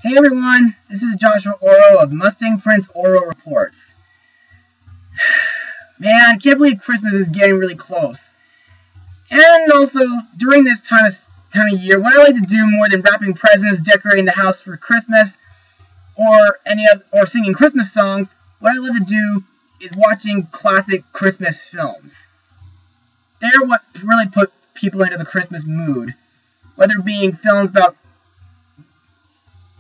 Hey everyone, this is Joshua Orro of Mustang Prince Orro Reports. Man, I can't believe Christmas is getting really close. And also, during this time of year, what I like to do more than wrapping presents, decorating the house for Christmas, or singing Christmas songs, what I love to do is watching classic Christmas films. They're what really put people into the Christmas mood. Whether it being films about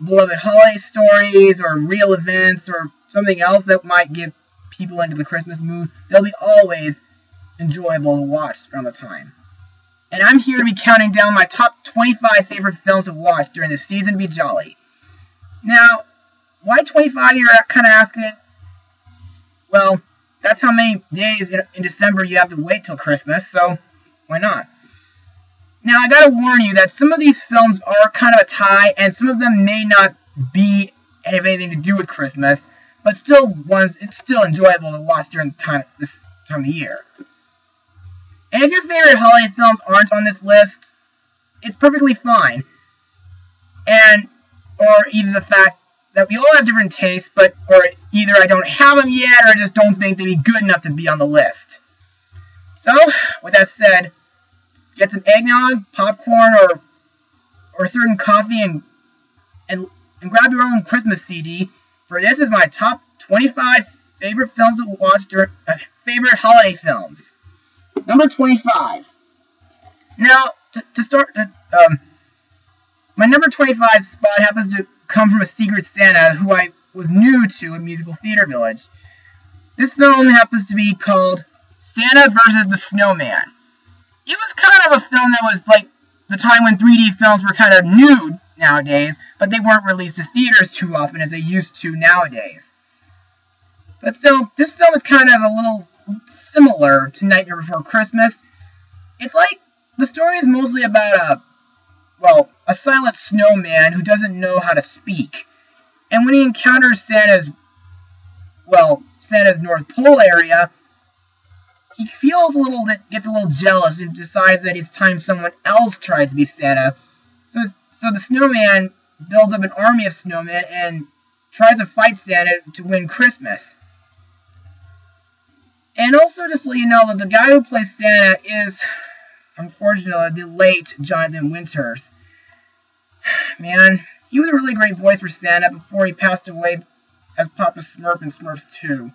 beloved holiday stories or real events or something else that might get people into the Christmas mood, they'll be always enjoyable to watch around the time. And I'm here to be counting down my top 25 favorite films to watch during the season to be jolly. Now, why 25 you're kind of asking? Well, that's how many days in December you have to wait till Christmas, so why not? Now, I gotta warn you that some of these films are kind of a tie, and some of them may not have anything to do with Christmas, but it's still enjoyable to watch during this time of year. And if your favorite holiday films aren't on this list, it's perfectly fine. Or either the fact that we all have different tastes, or either I don't have them yet, or I just don't think they'd be good enough to be on the list. So, with that said, get some eggnog, popcorn, or a certain coffee, and grab your own Christmas CD. For this is my top 25 favorite films to watch during favorite holiday films. Number 25. Now, to start, my number 25 spot happens to come from a Secret Santa who I was new to at Musical Theater Village. This film happens to be called Santa vs. the Snowman. It was kind of a film that was like the time when 3D films were kind of new nowadays, but they weren't released to theaters too often as they used to nowadays. But still, this film is kind of a little similar to Nightmare Before Christmas. It's like, the story is mostly about a silent snowman who doesn't know how to speak. And when he encounters Santa's North Pole area, he gets a little jealous and decides that it's time someone else tried to be Santa. So the snowman builds up an army of snowmen and tries to fight Santa to win Christmas. And also, just to let you know that the guy who plays Santa is, unfortunately, the late Jonathan Winters. Man, he was a really great voice for Santa before he passed away as Papa Smurf in Smurfs 2.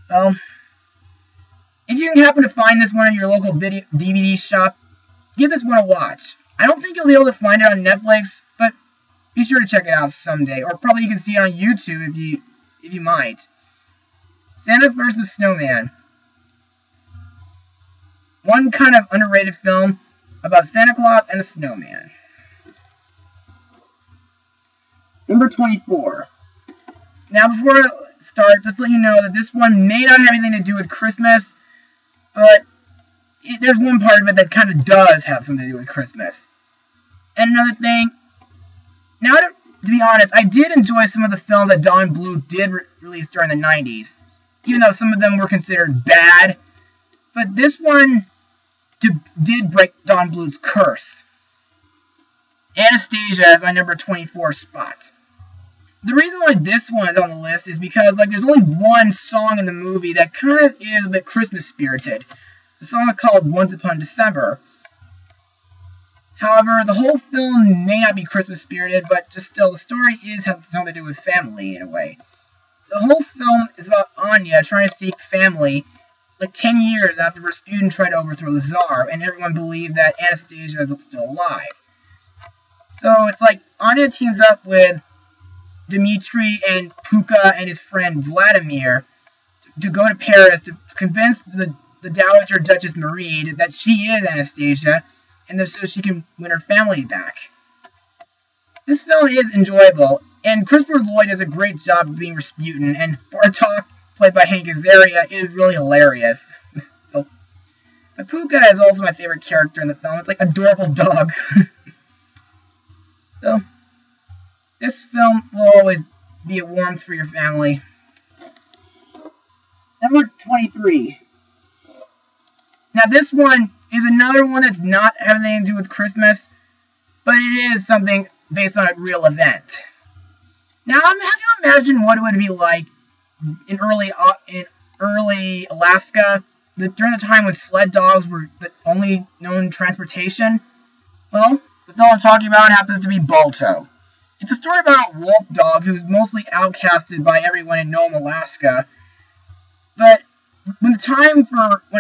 Well, if you can happen to find this one in your local DVD shop, give this one a watch. I don't think you'll be able to find it on Netflix, but be sure to check it out someday. Or probably you can see it on YouTube if you might. Santa vs. the Snowman. One kind of underrated film about Santa Claus and a snowman. Number 24. Now, before I start, just to let you know that this one may not have anything to do with Christmas, but there's one part of it that kind of does have something to do with Christmas. And another thing, now to be honest, I did enjoy some of the films that Don Bluth did release during the 90s, even though some of them were considered bad. But this one did break Don Bluth's curse. Anastasia is my number 24 spot. The reason why this one is on the list is because there's only one song in the movie that kind of is a bit Christmas spirited. The song is called Once Upon December. However, the whole film may not be Christmas spirited, but just still, the story has something to do with family in a way. The whole film is about Anya trying to seek family 10 years after Rasputin tried to overthrow the Tsar, and everyone believed that Anastasia is still alive. So it's like Anya teams up with Dmitri and Puka and his friend Vladimir to go to Paris to convince the Dowager Duchess Marie that she is Anastasia, and so she can win her family back. This film is enjoyable, and Christopher Lloyd does a great job of being Rasputin, and Bartok, played by Hank Azaria, is really hilarious. But Puka is also my favorite character in the film. It's like an adorable dog. So, this film will always be a warmth for your family. Number 23. Now, this one is another one that's not having anything to do with Christmas, but it is something based on a real event. Now, have you imagined what it would be like in early Alaska, during the time when sled dogs were the only known transportation? Well, the film I'm talking about happens to be Balto. It's a story about a wolf dog who's mostly outcasted by everyone in Nome, Alaska. But when a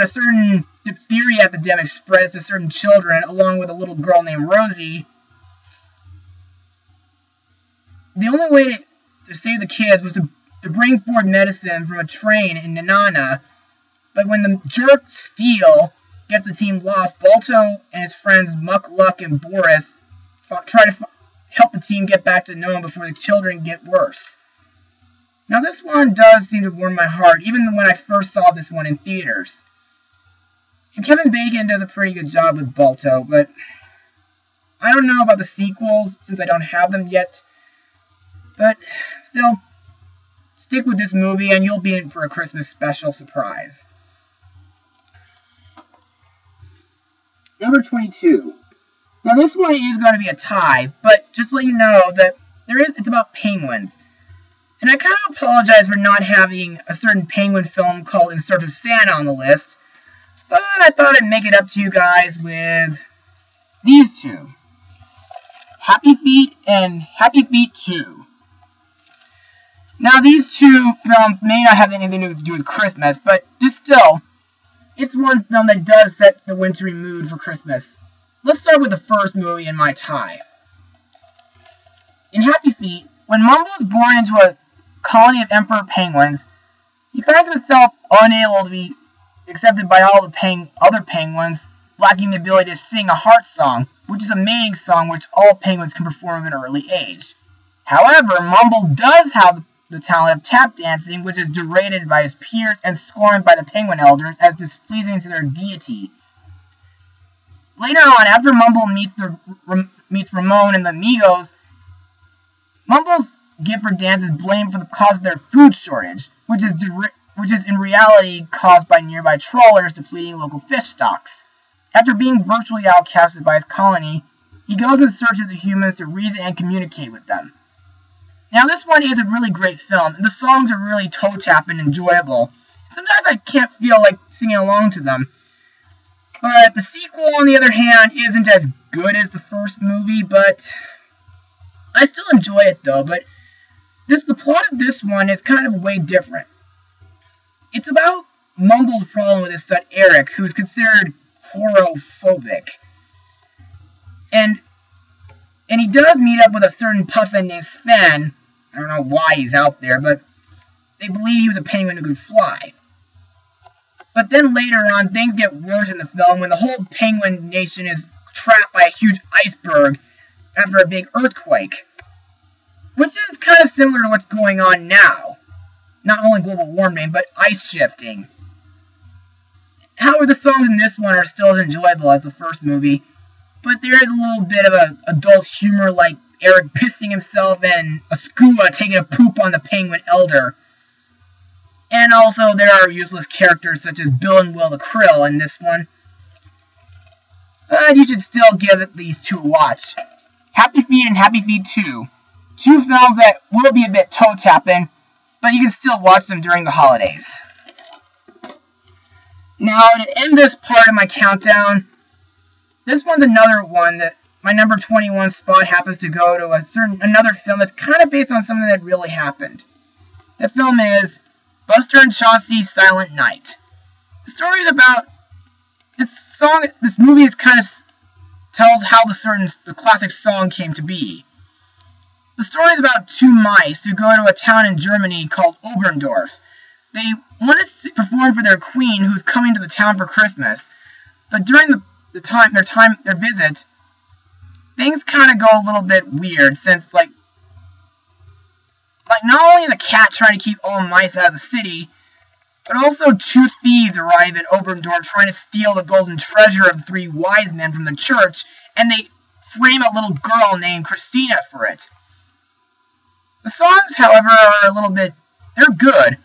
certain diphtheria epidemic spreads to certain children, along with a little girl named Rosie, the only way to save the kids was to bring forward medicine from a train in Nenana. But when the jerk Steele gets the team lost, Balto and his friends Muck, Luck, and Boris try to help the team get back to Nome before the children get worse. Now this one does seem to warm my heart, even when I first saw this one in theaters. And Kevin Bacon does a pretty good job with Balto, but I don't know about the sequels since I don't have them yet. But still, stick with this movie and you'll be in for a Christmas special surprise. Number 22. Now this one is going to be a tie, but just to let you know that it's about penguins. And I kind of apologize for not having a certain penguin film called In Search of Santa on the list, but I thought I'd make it up to you guys with these two. Happy Feet and Happy Feet 2. Now, these two films may not have anything to do with Christmas, but just still, it's one film that does set the wintry mood for Christmas. Let's start with the first movie in my tie. In Happy Feet, when Mumble is born into a colony of emperor penguins, he finds himself unable to be accepted by all the other penguins, lacking the ability to sing a heart song, which is a mating song which all penguins can perform at an early age. However, Mumble does have the talent of tap dancing, which is derided by his peers and scorned by the penguin elders as displeasing to their deity. Later on, after Mumble meets Ramon and the Amigos, Mumble's gift for dance is blamed for the cause of their food shortage, which is in reality caused by nearby trawlers depleting local fish stocks. After being virtually outcasted by his colony, he goes in search of the humans to reason and communicate with them. Now, this one is a really great film, and the songs are really toe-tap and enjoyable. Sometimes I can't feel like singing along to them. But the sequel, on the other hand, isn't as good as the first movie, but I still enjoy it, though. But the plot of this one is kind of way different. It's about Mumble's problem with his son Eric, who's considered chorophobic. And he does meet up with a certain puffin named Sven. I don't know why he's out there, but they believe he was a penguin who could fly. But then later on, things get worse in the film when the whole penguin nation is trapped by a huge iceberg after a big earthquake. Which is kind of similar to what's going on now. Not only global warming, but ice shifting. However, the songs in this one are still as enjoyable as the first movie, but there is a little bit of an adult humor, like Eric pissing himself and a skua taking a poop on the penguin elder. And also, there are useless characters such as Bill and Will the Krill in this one. But you should still give these two a watch. Happy Feet and Happy Feet 2. Two films that will be a bit toe-tapping, but you can still watch them during the holidays. Now, to end this part of my countdown, this one's another one that my number 21 spot happens to go to another film that's kind of based on something that really happened. The film is Buster and Chauncey's Silent Night. The story is about this movie is kind of tells how the classic song came to be. The story is about two mice who go to a town in Germany called Oberndorf. They want to perform for their queen who's coming to the town for Christmas. But during their visit, things kind of go a little bit weird since like not only the cat trying to keep all mice out of the city, but also two thieves arrive in Oberndorf trying to steal the golden treasure of 3 wise men from the church, and they frame a little girl named Christina for it. The songs, however, are they're good.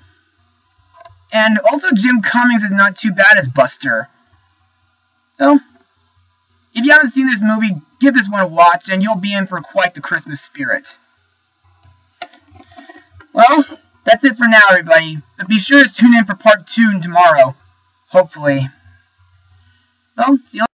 And also Jim Cummings is not too bad as Buster. So, if you haven't seen this movie, give this one a watch, and you'll be in for quite the Christmas spirit. Well, that's it for now, everybody. But be sure to tune in for part 2 tomorrow. Hopefully. Well, see you later.